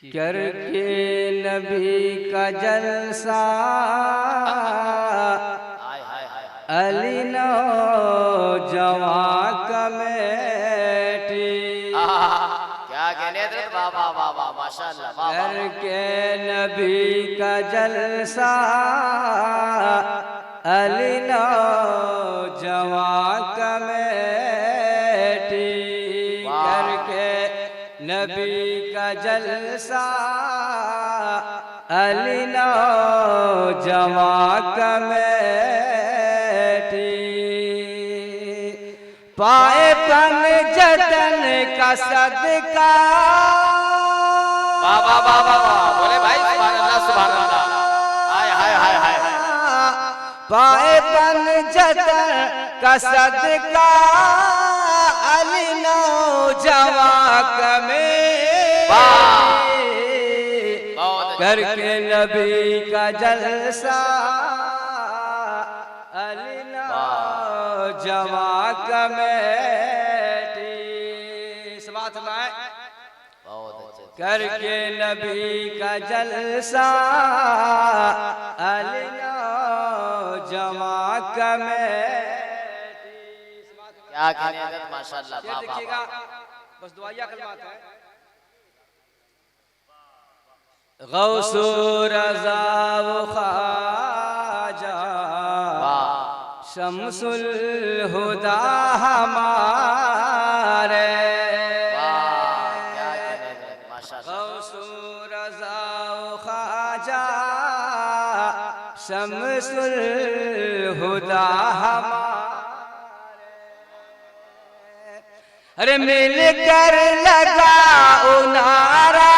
करके नबी का जलसा अली नौजवान कमेटी। क्या कहने बाबा बाबा माशाअल्लाह। करके नबी का जलसा अली नौजवान कमेटी। करके नबी का जलसा अली नौजवान कमेटी। पाए पन जतन का सदका। बाबा बाबा बोले भाई सुभान अल्लाह सुभान अल्लाह। हाय हाय हाय हाय। पाए पन जतन का सदका अली नौजवान कमेटी। करके नबी का जलसा अली नौजवान कमेटी। समात में करके नबी का जलसा अली नौजवान कमेटी। क्या कहने माशाअल्लाह बाबा। देखिएगा बस दुआया कलमात है। गौसो रज़ा व ख्वाजा शम्सुल हुदा हमारे। गौसो रज़ा व ख्वाजा शम्सुल हुदा हमारे। अरे मिल कर लगाओ नारा।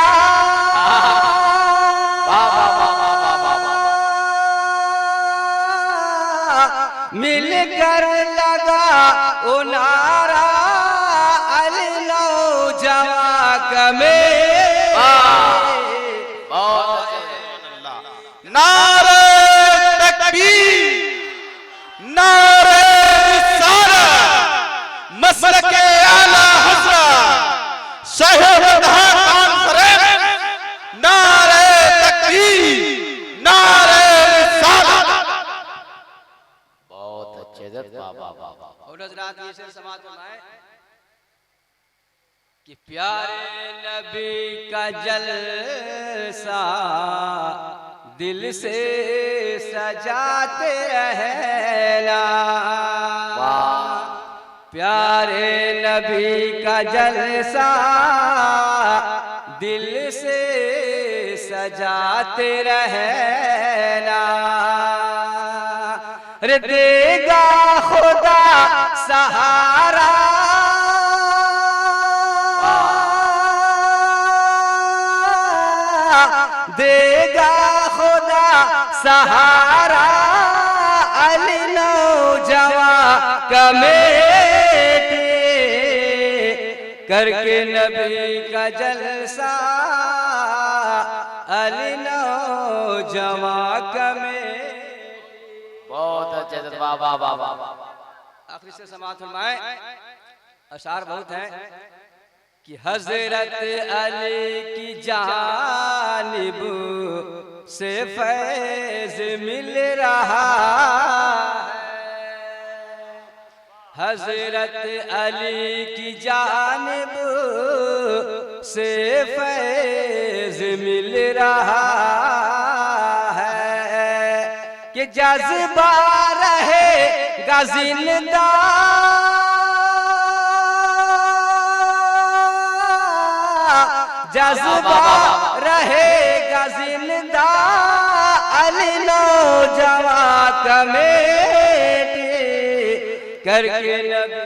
मिल कर लगा ओ नारा अली नौजवान कमेटी। नारे तकबीर नारे रिसालत मसलके आला हज़रत शहीद कॉन्फ्रेंस। नारे तकबीर नारे रिसालत। बहुत अच्छे बाबा बाबा। और हज़रात ये से समाज में आए कि प्यारे नबी का जलसा दिल से सजाते रहना। प्यारे नबी का जलसा दिल से सजाते रहना। रे देगा खुदा सहारा। देगा खुदा सहारा अली नौजवान कमेटी। करके नबी का जलसा अली नौजवान कमेटी। बहुत अच्छे बाबा बाबा। आखिरी से समाप्त फरमाएं। अशार बहुत हैं कि हजरत अली की जानिब से फैज मिल रहा है। हजरत अली की जानिब से फैज मिल रहा है कि जज्बा रहेगा जिंदा। जज्बा रहेगा जिंदा अली नौजवान कमेटी। करके नबी